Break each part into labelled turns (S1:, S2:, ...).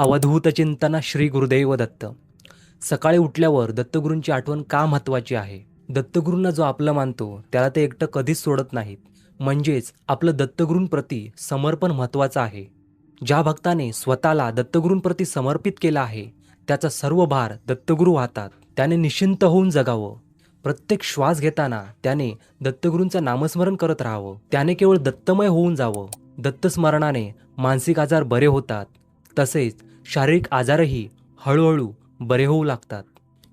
S1: अवधूत चिंतन श्री गुरुदेव दत्त. सकाळी उठल्यावर दत्तगुरूंची आठवण का महत्त्वाची आहे? दत्तगुरूंना जो आपलं मानतो त्याला ते एकटं कधीच सोडत नाहीत. म्हणजेच आपलं दत्तगुरूंप्रती समर्पण महत्त्वाचं आहे. ज्या भक्ताने स्वतःला दत्तगुरूंप्रती समर्पित केलं आहे त्याचा सर्व भार दत्तगुरू वाहतात. त्याने निश्चिंत होऊन जगावं. प्रत्येक श्वास घेताना त्याने दत्तगुरूंचं नामस्मरण करत राहावं. त्याने केवळ दत्तमय होऊन जावं. दत्तस्मरणाने मानसिक आजार बरे होतात, तसेच शारीरिक आजारही हळूहळू बरे होऊ लागतात.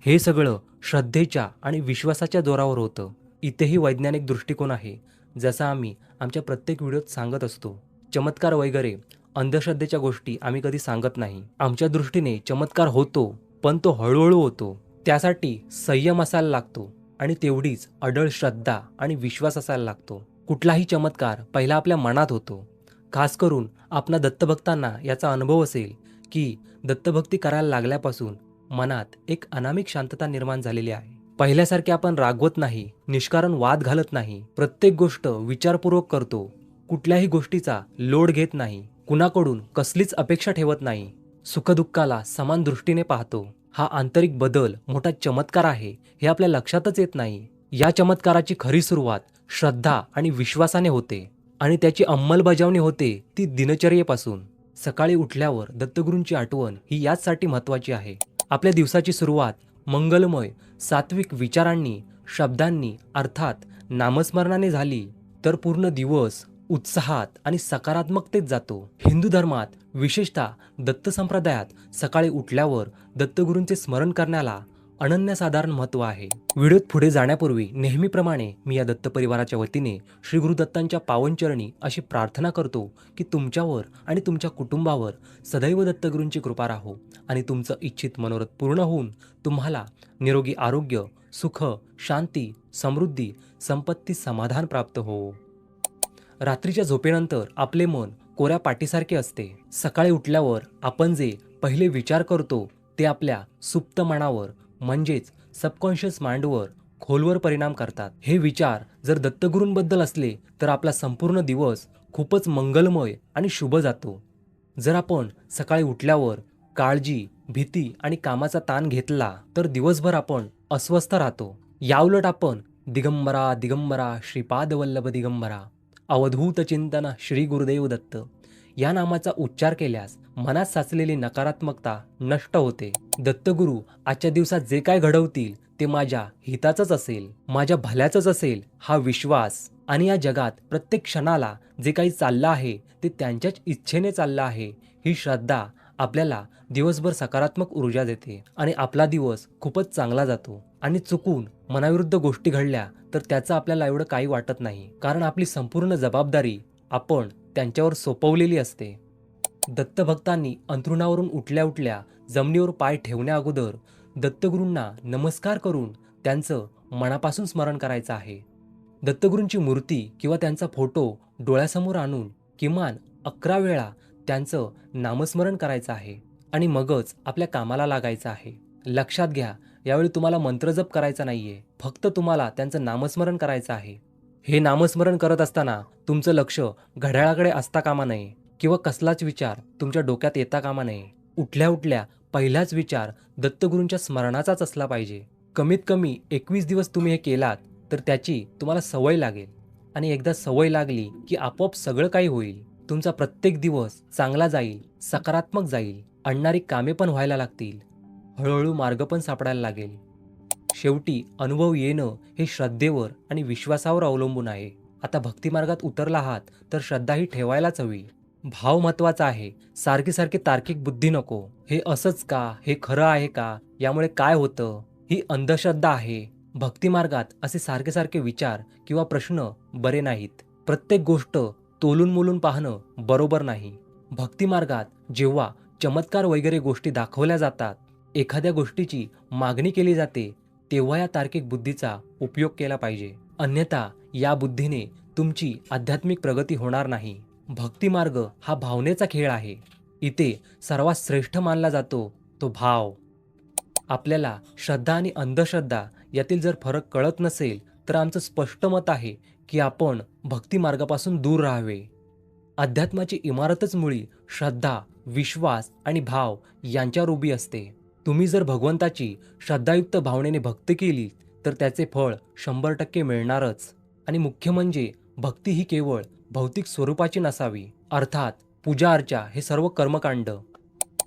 S1: हे सगळं श्रद्धेच्या आणि विश्वासाच्या जोरावर होतं. इथेही वैज्ञानिक दृष्टिकोन आहे, जसा आम्ही आमच्या प्रत्येक व्हिडिओत सांगत असतो. चमत्कार वगैरे अंधश्रद्धेच्या गोष्टी आम्ही कधी सांगत नाही. आमच्या दृष्टीने चमत्कार होतो, पण तो हळूहळू होतो. त्यासाठी संयम असायला लागतो आणि तेवढीच अढळ श्रद्धा आणि विश्वास असायला लागतो. कुठलाही चमत्कार पहिला आपल्या मनात होतो. खास करून आपणा दत्तभक्तांना याचा अनुभव असेल की दत्तभक्ती करायला लागल्यापासून मनात एक अनामिक शांतता निर्माण झालेली आहे. पहिल्यासारखे आपण रागवत नाही, निष्कारण वाद घालत नाही, प्रत्येक गोष्ट विचारपूर्वक करतो, कुठल्याही गोष्टीचा लोड घेत नाही, कुणाकडून कसलीच अपेक्षा ठेवत नाही, सुखदुःखाला समान दृष्टीने पाहतो. हा आंतरिक बदल मोठा चमत्कार आहे हे आपल्या लक्षातच येत नाही. या चमत्काराची खरी सुरुवात श्रद्धा आणि विश्वासाने होते आणि त्याची अंमलबजावणी होते ती दिनचर्येपासून. सकाळी उठल्यावर दत्तगुरूंची आठवण ही याचसाठी महत्त्वाची आहे. आपल्या दिवसाची सुरुवात मंगलमय सात्विक विचारांनी, शब्दांनी अर्थात नामस्मरणाने झाली तर पूर्ण दिवस उत्साहात आणि सकारात्मकतेत जातो. हिंदू धर्मात विशेषतः दत्त संप्रदायात सकाळी उठल्यावर दत्तगुरूंचे स्मरण करण्याला अनन्यसाधारण महत्त्व आहे. व्हिडिओत पुढे जाण्यापूर्वी नेहमीप्रमाणे मी या दत्त परिवाराच्या वतीने श्री गुरुदत्तांच्या पावनचरणी अशी प्रार्थना करतो की तुमच्यावर आणि तुमच्या कुटुंबावर सदैव दत्तगुरूंची कृपा राहो आणि तुमचं इच्छित मनोरथ पूर्ण होऊन तुम्हाला निरोगी आरोग्य, सुख, शांती, समृद्धी, संपत्ती, समाधान प्राप्त हो. रात्रीच्या झोपेनंतर आपले मन कोऱ्या पाटीसारखे असते. सकाळी उठल्यावर आपण जे पहिले विचार करतो ते आपल्या सुप्त मनावर म्हणजेच सबकॉन्शियस माइंडवर खोलवर परिणाम करतात. हे विचार जर दत्तगुरूंबद्दल असले तर आपला संपूर्ण दिवस खूपच मंगलमय आणि शुभ जातो. जर आपण सकाळी उठल्यावर काळजी, भीती आणि कामाचा ताण घेतला तर दिवसभर आपण अस्वस्थ राहतो. याउलट आपण दिगंबरा दिगंबरा श्रीपाद वल्लभ दिगंबरा अवधूत चिंतन श्री गुरुदेव दत्त या नामाचा उच्चार केल्यास मनात साचलेली नकारात्मकता नष्ट होते. दत्तगुरू आजच्या दिवसात जे काय घडवतील ते माझ्या हिताचंच असेल, माझ्या भल्याचंच असेल हा विश्वास आणि या जगात प्रत्येक क्षणाला जे काही चाललं आहे ते त्यांच्याच इच्छेने चाललं आहे ही श्रद्धा आपल्याला दिवसभर सकारात्मक ऊर्जा देते आणि आपला दिवस खूपच चांगला जातो. आणि चुकून मनाविरुद्ध गोष्टी घडल्या तर त्याचं आपल्याला एवढं काही वाटत नाही, कारण आपली संपूर्ण जबाबदारी आपण त्यांच्यावर सोपवलेली असते. दत्तभक्तांनी अंथरुणावरून उठल्या उठल्या जमिनीवर पाय ठेवण्या अगोदर दत्तगुरूंना नमस्कार करून त्यांचं मनापासून स्मरण करायचं आहे. दत्तगुरूंची मूर्ती किंवा त्यांचा फोटो डोळ्यासमोर आणून किमान 11 वेळा त्यांचं नामस्मरण करायचं आहे आणि मगच आपल्या कामाला लागायचं आहे. लक्षात घ्या, यावेळी तुम्हाला मंत्रजप करायचा नाहीये, फक्त तुम्हाला त्यांचं नामस्मरण करायचं आहे. हे नामस्मरण करत असताना तुमचं लक्ष घड्याळाकडे असता कामा नये किंवा कसलाच विचार तुमच्या डोक्यात येता कामा नये. उठल्या उठल्या पहिलाच विचार दत्तगुरूंच्या स्मरणाचाच असला पाहिजे. कमीत कमी 21 दिवस तुम्ही हे केलात तर त्याची तुम्हाला सवय लागेल आणि एकदा सवय लागली की आपोआप सगळं काही होईल. तुमचा प्रत्येक दिवस चांगला जाईल, सकारात्मक जाईल, आणणारी कामे पण व्हायला लागतील, हळूहळू मार्ग पण सापडायला लागेल. शेवटी अनुभव येणं हे श्रद्धेवर आणि विश्वासावर अवलंबून आहे. आता भक्तिमार्गात उतरला आहात तर श्रद्धाही ठेवायलाच हवी. भाव महत्वाचा आहे, सारखी सारखी तार्किक बुद्धी नको. हे असंच का, हे खरं आहे का, यामुळे काय होतं, ही अंधश्रद्धा आहे. भक्तिमार्गात असे सारखे सारखे विचार किंवा प्रश्न बरे नाहीत. प्रत्येक गोष्ट तोलून मोलून पाहणं बरोबर नाही. भक्तिमार्गात जेव्हा चमत्कार वगैरे गोष्टी दाखवल्या जातात, एखाद्या गोष्टीची मागणी केली जाते, तेव्हा या तार्किक बुद्धीचा उपयोग केला पाहिजे. अन्यथा या बुद्धीने तुमची आध्यात्मिक प्रगती होणार नाही. भक्तिमार्ग हा भावनेचा खेळ आहे. इथे सर्वात श्रेष्ठ मानला जातो तो भाव. आपल्याला श्रद्धा आणि अंधश्रद्धा यातील जर फरक कळत नसेल तर आमचं स्पष्ट मत आहे की आपण भक्तिमार्गापासून दूर राहावे. अध्यात्माची इमारतच मुळी श्रद्धा, विश्वास आणि भाव यांच्यावर उभी असते. तुम्ही जर भगवंताची श्रद्धायुक्त भावनेने भक्ती केली तर त्याचे फळ 100% मिळणारच. आणि मुख्य म्हणजे भक्ती ही केवळ भौतिक स्वरूपाची नसावी. अर्थात पूजा अर्चा हे सर्व कर्मकांड.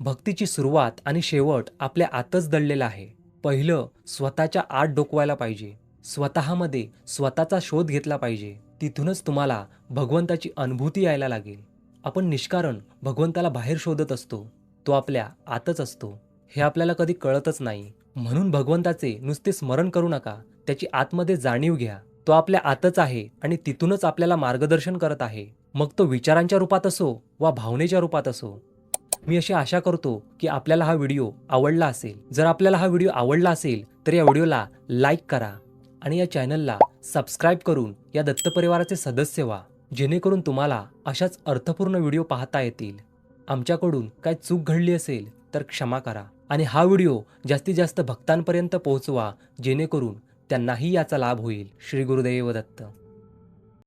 S1: भक्तीची सुरुवात आणि शेवट आपल्या आतच दडलेला आहे. पहिलं स्वतःच्या आत डोकवायला पाहिजे. स्वतःमध्ये स्वतःचा शोध घेतला पाहिजे. तिथूनच तुम्हाला भगवंताची अनुभूती यायला लागेल. आपण निष्कारण भगवंताला बाहेर शोधत असतो, तो आपल्या आतच असतो. हे आपल्याला कधी कळतच नाही. म्हणून भगवंताचे नुसते स्मरण करू नका, त्याची आतमध्ये जाणीव घ्या. तो आपल्या आतच आहे आणि तिथूनच आपल्याला मार्गदर्शन करत आहे. मग तो विचारांच्या रूपात असो वा भावनेच्या रूपात असो. मी अशी आशा करतो की आपल्याला हा व्हिडिओ आवडला असेल. जर आपल्याला हा व्हिडिओ आवडला असेल तर या व्हिडिओला लाईक करा आणि या चॅनलला सबस्क्राईब करून या दत्त परिवाराचे सदस्य व्हा, जेणेकरून तुम्हाला अशाच अर्थपूर्ण व्हिडिओ पाहता येतील. आमच्याकडून काय चूक घडली असेल तर क्षमा करा आणि हा व्हिडिओ जास्तीत जास्त भक्तांपर्यंत पोहोचवा, जेणेकरून त्यांनाही याचा लाभ होईल. श्री गुरुदेव दत्त.